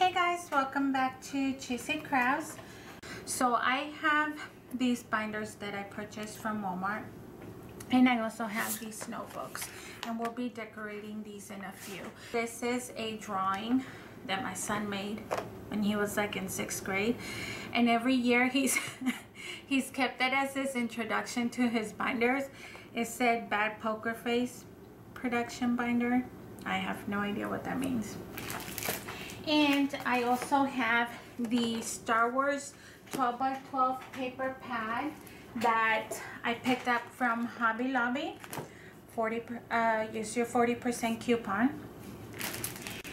Hey guys, welcome back to Cheesy Crafts. So I have these binders that I purchased from Walmart, and I also have these notebooks, and we'll be decorating these in a few. This is a drawing that my son made when he was like in 6th grade, and every year he's kept it as his introduction to his binders. It said Bad Poker Face Production Binder. I have no idea what that means. And I also have the Star Wars 12x12 paper pad that I picked up from Hobby Lobby. Use your 40% coupon.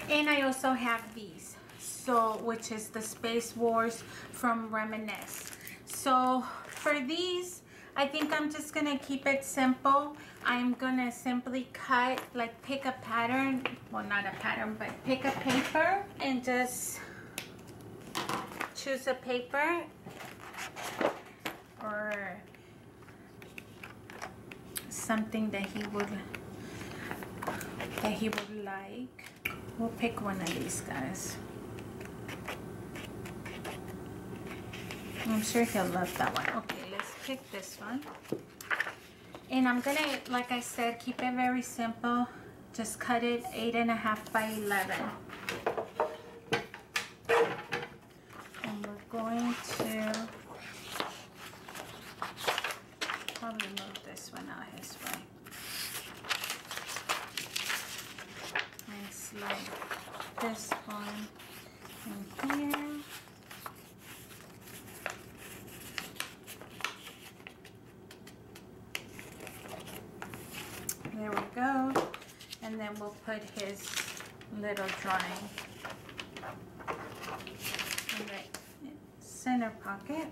And I also have these, which is the Space Wars from Reminisce. So for these, I think I'm just gonna keep it simple. I'm gonna simply cut, like pick a pattern, well not a pattern, but pick a paper and just choose a paper or something that he would like. We'll pick one of these guys. I'm sure he'll love that one. Okay, let's pick this one. And I'm gonna, like I said, keep it very simple. Just cut it 8.5 by 11. And we're going to probably move this one out his way. And slide this one in here. There we go. And then we'll put his little drawing in the center pocket.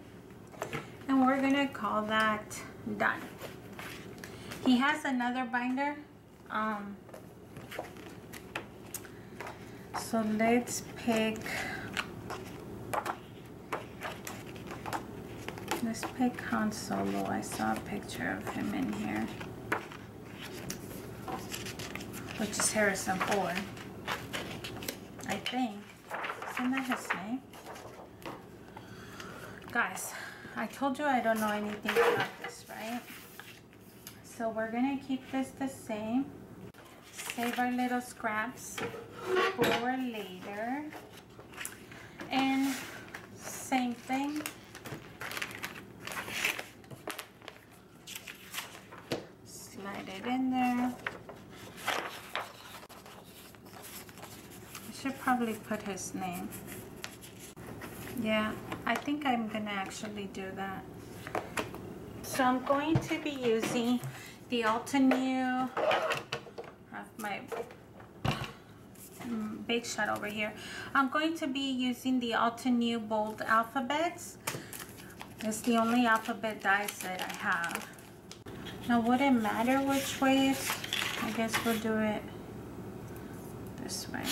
And we're gonna call that done. He has another binder. So let's pick Han Solo. I saw a picture of him in here, which is Harrison Ford, I think. Isn't that his name? Guys, I told you I don't know anything about this, right? So we're gonna keep this the same. Save our little scraps for later. And same thing. Slide it in there. Should probably put his name. Yeah, I think I'm gonna actually do that. So I'm going to be using the Altenew. I have my big shot over here. I'm going to be using the Altenew Bold Alphabets. It's the only alphabet dies that I have. Now, would it matter which way it's? I guess we'll do it this way.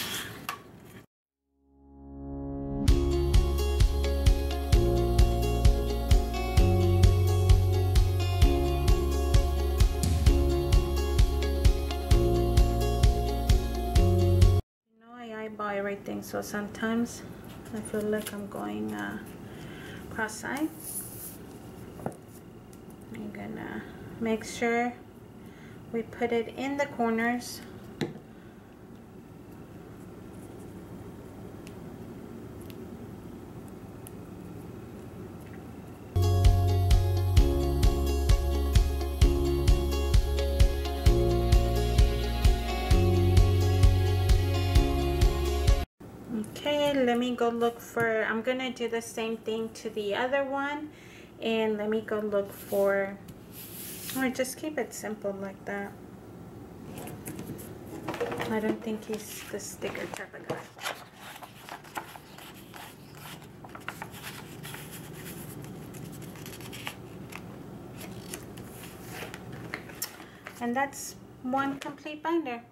Everything, so sometimes I feel like I'm going cross-eyed. I'm gonna make sure we put it in the corners. Let me go look for, I'm gonna do the same thing to the other one, and let me go look for, or just keep it simple like that. I don't think he's the sticker type of guy. And that's one complete binder.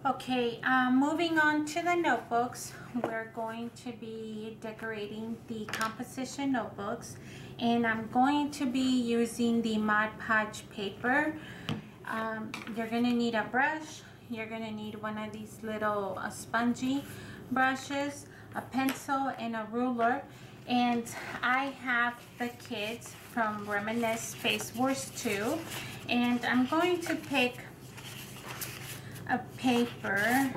Okay, moving on to the notebooks. We're going to be decorating the composition notebooks, and I'm going to be using the Mod Podge paper. You're gonna need a brush. You're gonna need one of these little spongy brushes. a pencil, and a ruler. And I have the kids from Reminisce Space Wars 2. And I'm going to pick a paper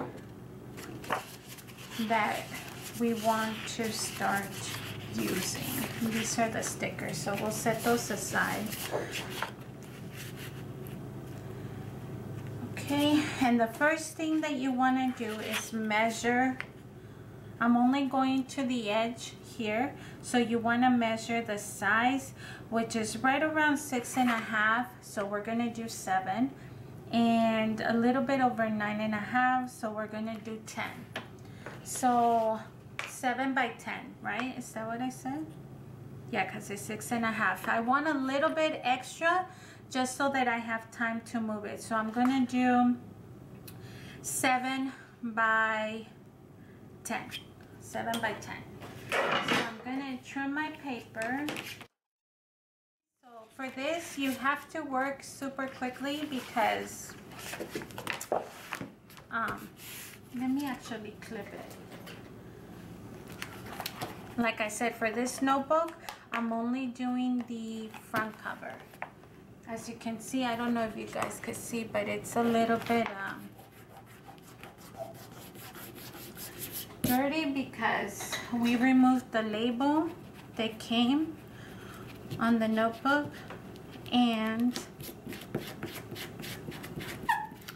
that we want to start using. These are the stickers, so we'll set those aside. Okay, and the first thing that you want to do is measure. I'm only going to the edge here, so you want to measure the size, which is right around 6.5, so we're going to do 7, and a little bit over 9.5, so we're going to do 10. So 7 by 10, right? Is that what I said? Yeah, because it's 6.5. I want a little bit extra just so that I have time to move it. So I'm going to do 7 by 10. 7 by 10. So I'm going to trim my paper. So for this, you have to work super quickly because, let me actually clip it. Like I said, for this notebook, I'm only doing the front cover. As you can see, I don't know if you guys can see, but it's a little bit dirty because we removed the label that came on the notebook, and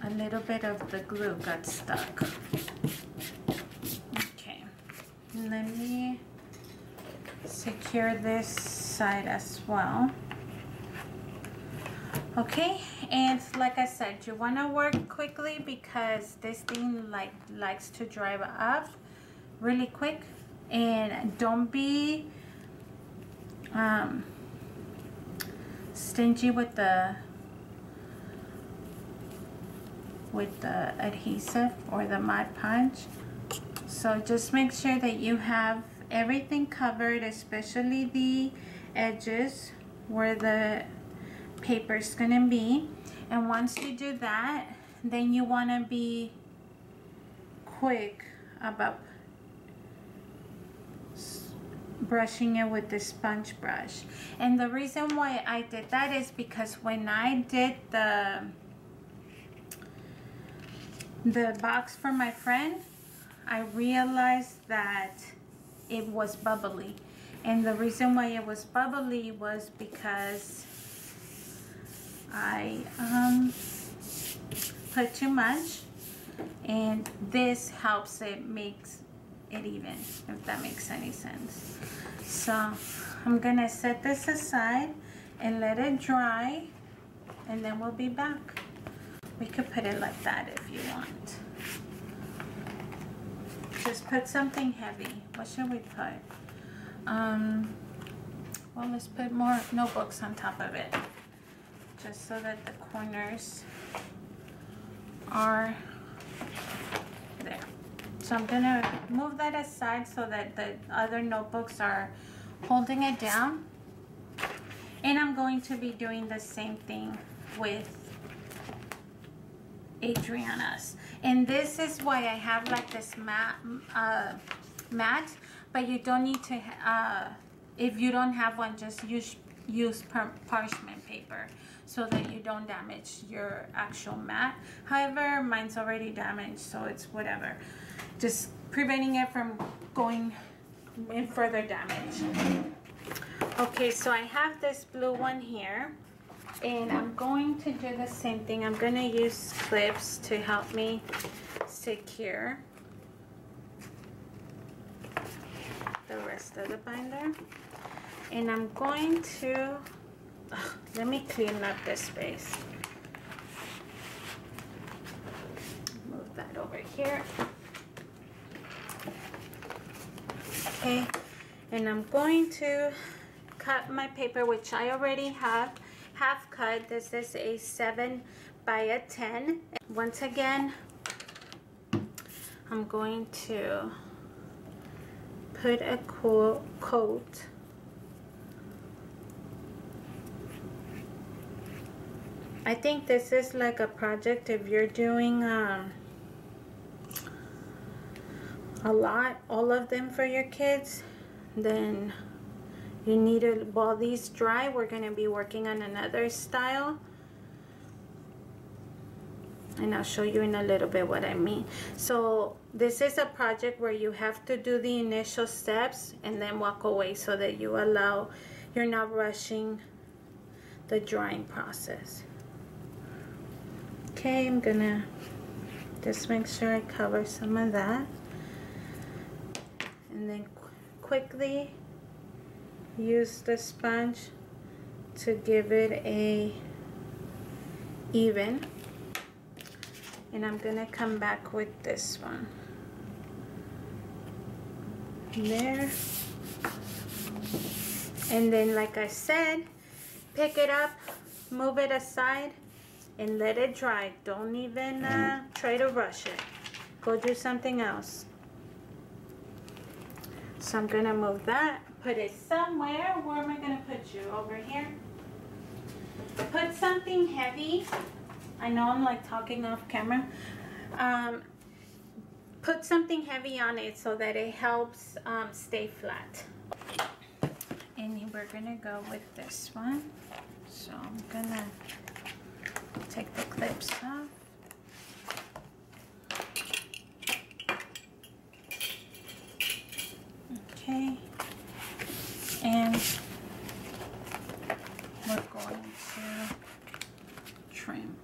a little bit of the glue got stuck. Okay, let me secure this side as well. Okay, and like I said, you want to work quickly because this thing likes to dry up really quick, and don't be stingy with the adhesive or the Mod Podge. So just make sure that you have everything covered, especially the edges where the paper is gonna be. And once you do that, then you want to be quick about brushing it with the sponge brush. And the reason why I did that is because when I did the box for my friend, I realized that it was bubbly, and the reason why it was bubbly was because I put too much, and this helps it makes it even, if that makes any sense. So I'm gonna set this aside and let it dry, and then we'll be back. We could put it like that if you want. Just put something heavy. What should we put? Well, let's put more notebooks on top of it, just so that the corners are there. So I'm gonna move that aside so that the other notebooks are holding it down. And I'm going to be doing the same thing with Adriana's. And this is why I have like this mat, but you don't need to, if you don't have one, just use parchment paper so that you don't damage your actual mat. However, mine's already damaged, so it's whatever. Just preventing it from going in further damage. Okay, so I have this blue one here, and I'm going to do the same thing. I'm going to use clips to help me secure the rest of the binder. And I'm going to, let me clean up this space. Move that over here. Okay, and I'm going to cut my paper, which I already have half cut. This is a 7 by a 10. Once again, I'm going to put a cool coat I think this is like a project if you're doing a lot, all of them for your kids, then you need to, while these dry, we're going to be working on another style. And I'll show you in a little bit what I mean. So this is a project where you have to do the initial steps and then walk away so that you allow, you're not rushing the drying process. Okay, I'm gonna just make sure I cover some of that. And then quickly use the sponge to give it a even. And I'm gonna come back with this one. There. And then, like I said, pick it up, move it aside, and let it dry. Don't even try to rush it. Go do something else. So I'm gonna move that, put it somewhere. Where am I gonna put you? Over here? Put something heavy. I know I'm like talking off camera. Put something heavy on it so that it helps stay flat. And we're gonna go with this one. So I'm gonna take the clips off. Okay. And we're going to trim.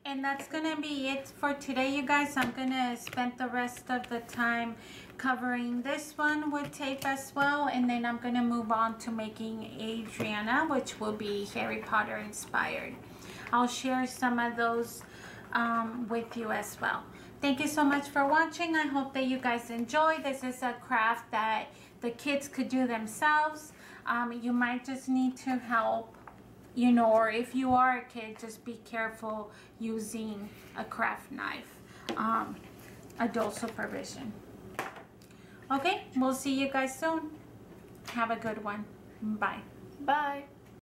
And that's gonna be it for today, you guys. I'm gonna spend the rest of the time covering this one with tape as well, and then I'm gonna move on to making Adriana, which will be Harry Potter inspired. I'll share some of those with you as well. Thank you so much for watching. I hope that you guys enjoy. This is a craft that the kids could do themselves. You might just need to help, you know, or if you are a kid, just be careful using a craft knife. Adult supervision. Okay, we'll see you guys soon. Have a good one. Bye. Bye.